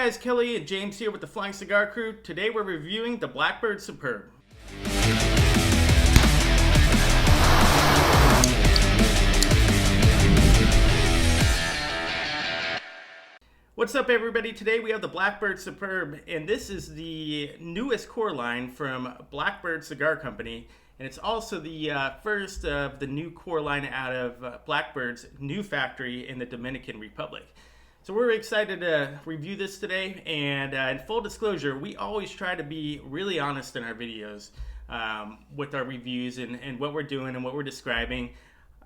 guys, Kelly and James here with the Flying Cigar Crew. Today we're reviewing the Blackbird Superb. What's up everybody? Today we have the Blackbird Superb, and this is the newest core line from Blackbird Cigar Company, and it's also the first of the new core line out of Blackbird's new factory in the Dominican Republic. So we're excited to review this today, and in full disclosure, we always try to be really honest in our videos with our reviews and what we're doing and what we're describing.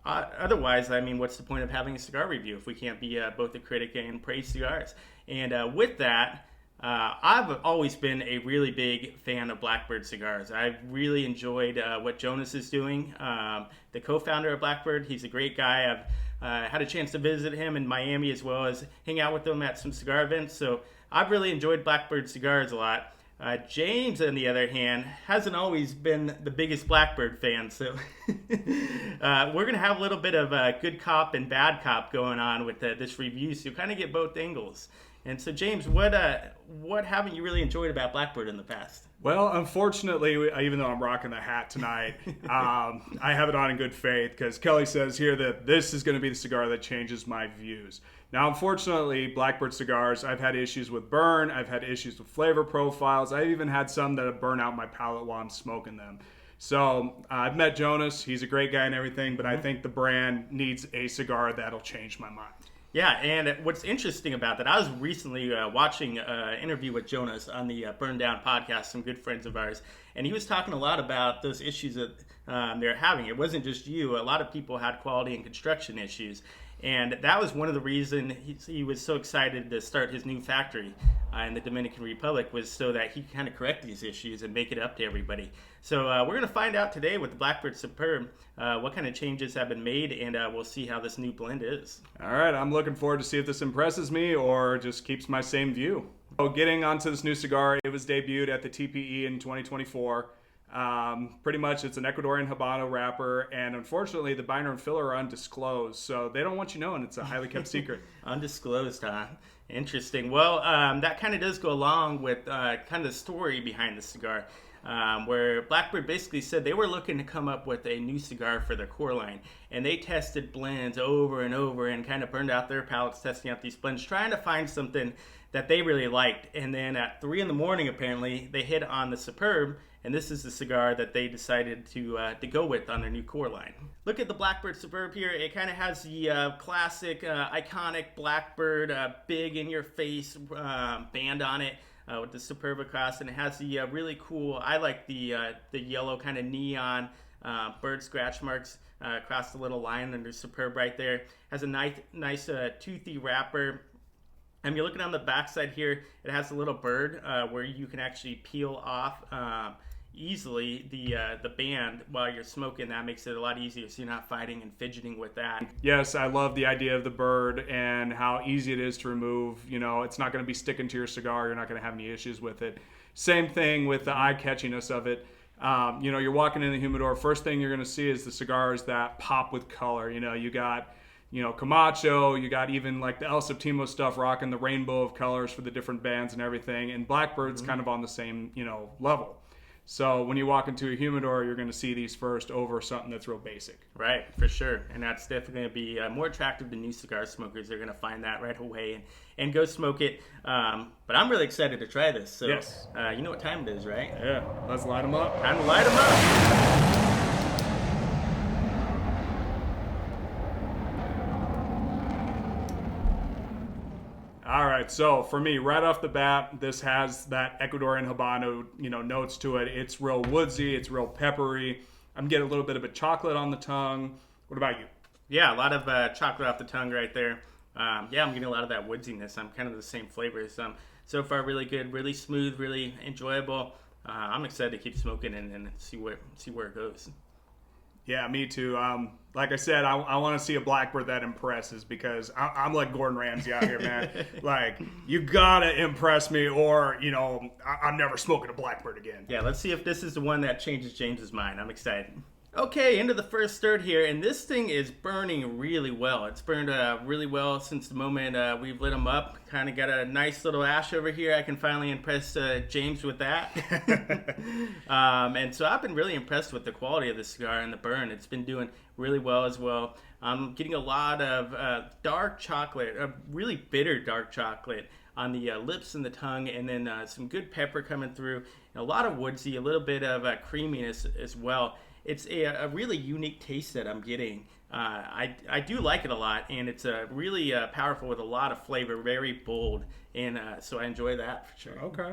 Otherwise, I mean, what's the point of having a cigar review if we can't be both a critic and praise cigars? And with that, I've always been a really big fan of Blackbird cigars. I've really enjoyed what Jonas is doing. The co-founder of Blackbird, he's a great guy. I've had a chance to visit him in Miami as well as hang out with him at some cigar events. So I've really enjoyed Blackbird cigars a lot. James, on the other hand, hasn't always been the biggest Blackbird fan. So we're going to have a little bit of good cop and bad cop going on with this review. So you kind of get both angles. And so, James, what haven't you really enjoyed about Blackbird in the past? Well, unfortunately, even though I'm rocking the hat tonight, I have it on in good faith because Kelly says here that this is going to be the cigar that changes my views. Now, unfortunately, Blackbird cigars, I've had issues with burn, I've had issues with flavor profiles, I've even had some that have burned out my palate while I'm smoking them. So I've met Jonas, he's a great guy and everything, but I think the brand needs a cigar that'll change my mind. Yeah, and what's interesting about that, I was recently watching an interview with Jonas on the Burn Down podcast, some good friends of ours, and he was talking a lot about those issues that they're having. It wasn't just you. A lot of people had quality and construction issues, and that was one of the reasons he was so excited to start his new factory in the Dominican Republic, was so that he could kind of correct these issues and make it up to everybody. So we're going to find out today with the Blackbird Superb what kind of changes have been made, and we'll see how this new blend is. All right, I'm looking forward to see if this impresses me or just keeps my same view. So getting onto this new cigar, it was debuted at the TPE in 2024. Pretty much it's an Ecuadorian Habano wrapper, and unfortunately the binder and filler are undisclosed, so they don't want you knowing. It's a highly kept secret. Undisclosed, huh? Interesting. Well, that kind of does go along with kind of the story behind the cigar, where Blackbird basically said they were looking to come up with a new cigar for their core line, and they tested blends over and over and kind of burned out their palates testing out these blends, trying to find something that they really liked. And then at 3 in the morning, apparently, they hit on the Superb, and this is the cigar that they decided to go with on their new core line. Look at the Blackbird Superb here. It kind of has the classic, iconic Blackbird, big in-your-face band on it with the Superb across, and it has the really cool, I like the yellow kind of neon bird scratch marks across the little line under Superb right there. Has a nice toothy wrapper. You're looking on the back side here, it has a little bird where you can actually peel off easily the band while you're smoking. That makes it a lot easier so you're not fighting and fidgeting with that. Yes, I love the idea of the bird and how easy it is to remove. You know, it's not going to be sticking to your cigar. You're not going to have any issues with it. Same thing with the eye-catchiness of it. You know, you're walking in the humidor, first thing you're going to see is the cigars that pop with color. You know, you got Camacho, you got even like the El Septimo stuff rocking the rainbow of colors for the different bands and everything, and Blackbird's kind of on the same, level. So when you walk into a humidor, you're going to see these first over something that's real basic. Right, for sure. And that's definitely going to be more attractive to new cigar smokers. They're going to find that right away and go smoke it. But I'm really excited to try this. So, yes. You know what time it is, right? Yeah, let's light them up. Time to light them up. All right, so for me, right off the bat, this has that Ecuadorian Habano, notes to it. It's real woodsy, it's real peppery. I'm getting a little bit of a chocolate on the tongue. What about you? Yeah, a lot of chocolate off the tongue right there. I'm getting a lot of that woodsiness. I'm kind of the same flavors. So far, really good, really smooth, really enjoyable. I'm excited to keep smoking and see where it goes. Yeah, me too. Like I said, I want to see a Blackbird that impresses because I'm like Gordon Ramsay out here, man. Like, you gotta impress me or, I'm never smoking a Blackbird again. Yeah, let's see if this is the one that changes James's mind. I'm excited. Okay, into the first third here, and this thing is burning really well. It's burned really well since the moment we've lit them up. Kind of got a nice little ash over here. I can finally impress James with that. And so I've been really impressed with the quality of the cigar and the burn. It's been doing really well as well. I'm getting a lot of dark chocolate, a really bitter dark chocolate on the lips and the tongue, and then some good pepper coming through, and a lot of woodsy, a little bit of creaminess as well. It's a really unique taste that I'm getting. I do like it a lot, and it's really powerful with a lot of flavor, very bold, and so I enjoy that for sure. Okay.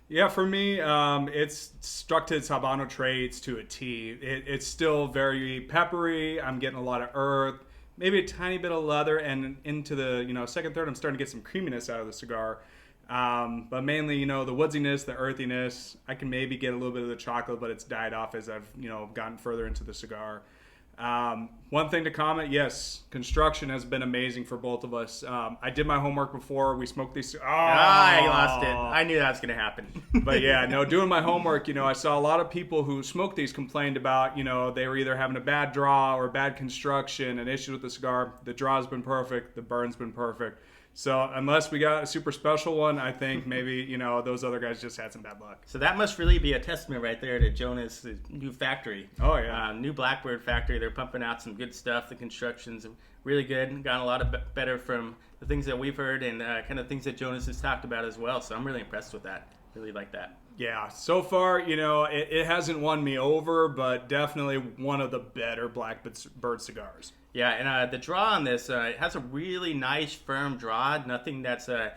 Yeah, for me, it's stuck to its Habano traits to a T. It's still very peppery. I'm getting a lot of earth, maybe a tiny bit of leather, and into the second third, I'm starting to get some creaminess out of the cigar. But mainly, the woodsiness, the earthiness. I can maybe get a little bit of the chocolate, but it's died off as I've, gotten further into the cigar. One thing to comment, yes, construction has been amazing for both of us. I did my homework before we smoked these. Oh, I lost it. I knew that was going to happen. But yeah, no, doing my homework, I saw a lot of people who smoked these complained about, they were either having a bad draw or bad construction, an issue with the cigar. The draw's been perfect. The burn's been perfect. So unless we got a super special one, I think maybe, those other guys just had some bad luck. So that must really be a testament right there to Jonas' new factory. Oh, yeah. New Blackbird factory. They're pumping out some good stuff. The construction's really good. Gotten a lot of better from the things that we've heard and kind of things that Jonas has talked about as well. So I'm really impressed with that. Really like that. Yeah, so far, it hasn't won me over, but definitely one of the better Blackbird cigars. Yeah, and the draw on this, it has a really nice, firm draw. Nothing that's overly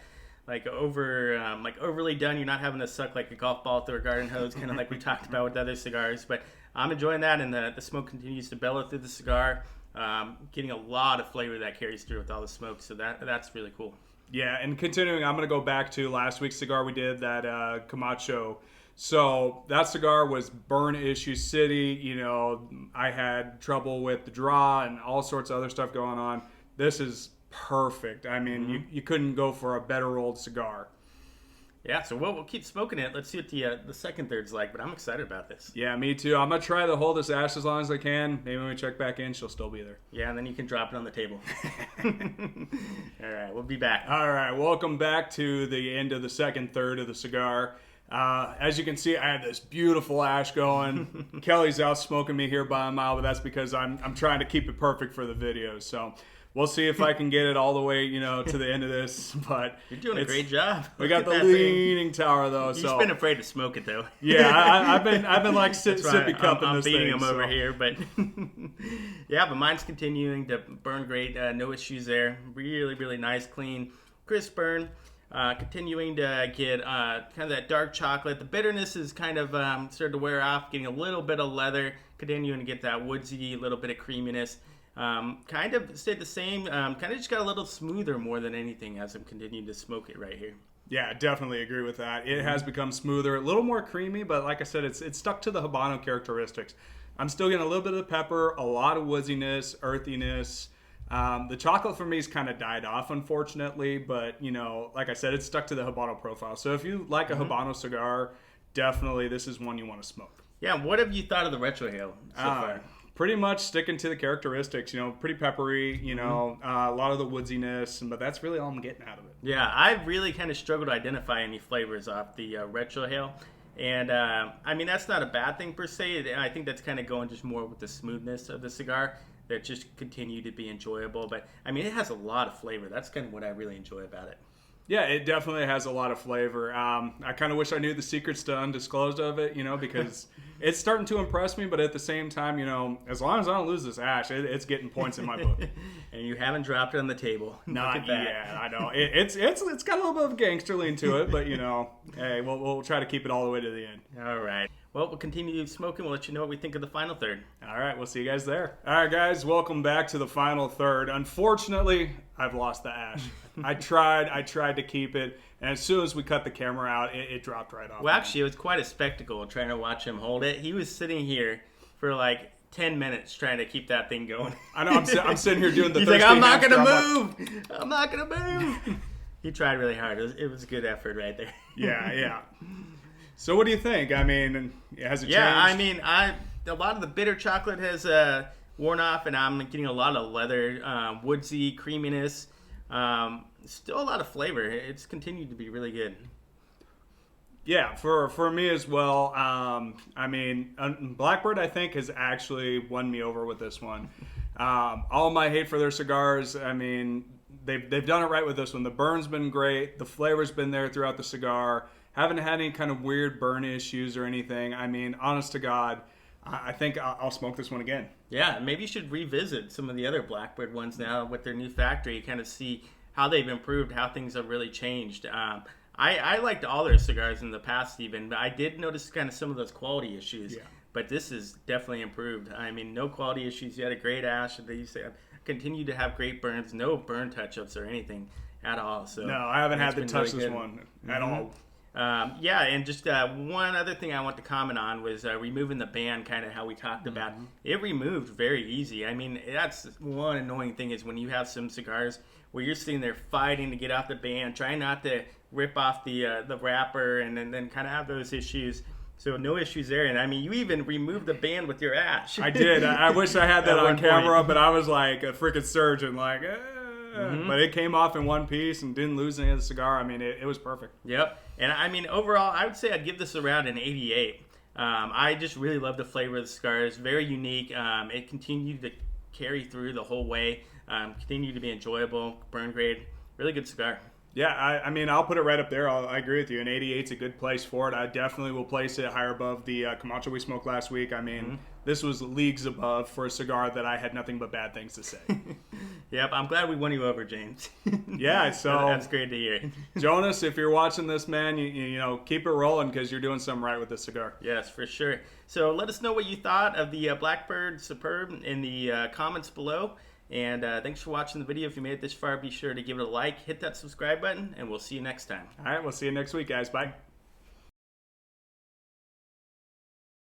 done. You're not having to suck like a golf ball through a garden hose, kind of like we talked about with other cigars. But I'm enjoying that, and the smoke continues to bellow through the cigar. Getting a lot of flavor that carries through with all the smoke, so that's really cool. Yeah, and continuing, I'm going to go back to last week's cigar we did, that Camacho. So that cigar was burn issue city. I had trouble with the draw and all sorts of other stuff going on. This is perfect. I mean, you couldn't go for a better old cigar. Yeah, so we'll keep smoking it. Let's see what the second third's like, but I'm excited about this. Yeah, me too. I'm going to try to hold this ash as long as I can. Maybe when we check back in, she'll still be there. Yeah, and then you can drop it on the table. All right, we'll be back. All right, welcome back to the end of the second third of the cigar. As you can see, I had this beautiful ash going. Kelly's out smoking me here by a mile, but that's because I'm trying to keep it perfect for the video. So we'll see if I can get it all the way, to the end of this. But you're doing a great job. We got the leaning tower though. You've just been afraid to smoke it though. Yeah, I've been like sippy cupping this thing. I'm beating him over here, but yeah, but mine's continuing to burn great. No issues there. Really, really nice, clean, crisp burn. Continuing to get kind of that dark chocolate. The bitterness is kind of started to wear off, getting a little bit of leather, continuing to get that woodsy, little bit of creaminess. Kind of stayed the same, kind of just got a little smoother more than anything as I'm continuing to smoke it right here. Yeah, definitely agree with that. It has become smoother, a little more creamy, but like I said, it's stuck to the Habano characteristics. I'm still getting a little bit of the pepper, a lot of woodsiness, earthiness. The chocolate for me has kind of died off, unfortunately, but, like I said, it's stuck to the Habano profile. So if you like a Habano cigar, definitely this is one you want to smoke. Yeah, what have you thought of the retrohale so far? Pretty much sticking to the characteristics, pretty peppery, a lot of the woodsiness, but that's really all I'm getting out of it. Yeah, I've really kind of struggled to identify any flavors off the retrohale. And, I mean, that's not a bad thing per se. I think that's kind of going just more with the smoothness of the cigar that just continue to be enjoyable. But, I mean, it has a lot of flavor. That's kind of what I really enjoy about it. Yeah, it definitely has a lot of flavor. I kind of wish I knew the secrets to undisclosed of it, because it's starting to impress me. But at the same time, as long as I don't lose this ash, it's getting points in my book. And you haven't dropped it on the table. Not yet. I know it's got a little bit of gangster lean to it, but hey, we'll try to keep it all the way to the end. All right. Well, we'll continue smoking. We'll let you know what we think of the final third. All right, we'll see you guys there. All right, guys, welcome back to the final third. Unfortunately, I've lost the ash. I tried to keep it, and as soon as we cut the camera out, it dropped right off. Well, actually, it was quite a spectacle trying to watch him hold it. He was sitting here for like 10 minutes trying to keep that thing going. I know, I'm sitting here doing the He's like, I'm not going to move. I'm not going to move. He tried really hard. It was a good effort right there. Yeah. So what do you think? I mean, has it changed? Yeah, I mean, a lot of the bitter chocolate has worn off, and I'm getting a lot of leather, woodsy creaminess. Still a lot of flavor. It's continued to be really good. Yeah, for me as well. I mean, Blackbird, I think, has actually won me over with this one. All my hate for their cigars, I mean, they've done it right with this one. The burn's been great. The flavor's been there throughout the cigar. Haven't had any kind of weird burn issues or anything. I mean, honest to God, I think I'll smoke this one again. Yeah, maybe you should revisit some of the other Blackbird ones now with their new factory, kind of see how they've improved, how things have really changed. I liked all their cigars in the past even, but I did notice kind of some of those quality issues. Yeah. But this is definitely improved. I mean, no quality issues. You had a great ash. They used to continue to have great burns, no burn touch-ups or anything at all. So no, I haven't had to touch really this one at all. Yeah, and just one other thing I want to comment on was removing the band, kind of how we talked about. It removed very easy. I mean, that's one annoying thing is when you have some cigars where you're sitting there fighting to get off the band, trying not to rip off the wrapper, and then kind of have those issues. So no issues there. And I mean, you even removed the band with your ash. I did. I wish I had that on camera, but I was like a freaking surgeon, like, but it came off in one piece and didn't lose any of the cigar. I mean, it was perfect. Yep. And I mean, overall, I would say I'd give this around an 88. I just really love the flavor of the cigar. It's very unique. It continued to carry through the whole way. Continued to be enjoyable, burn grade. Really good cigar. Yeah, I mean, I'll put it right up there. I agree with you. An 88's a good place for it. I definitely will place it higher above the Camacho we smoked last week. I mean, this was leagues above for a cigar that I had nothing but bad things to say. Yep, I'm glad we won you over, James. Yeah, so that's great to hear. Jonas, if you're watching this, man, you know, keep it rolling because you're doing something right with this cigar. Yes, for sure. So let us know what you thought of the Blackbird Superb in the comments below. And thanks for watching the video. If you made it this far, be sure to give it a like, hit that subscribe button, and we'll see you next time. All right, we'll see you next week, guys. Bye.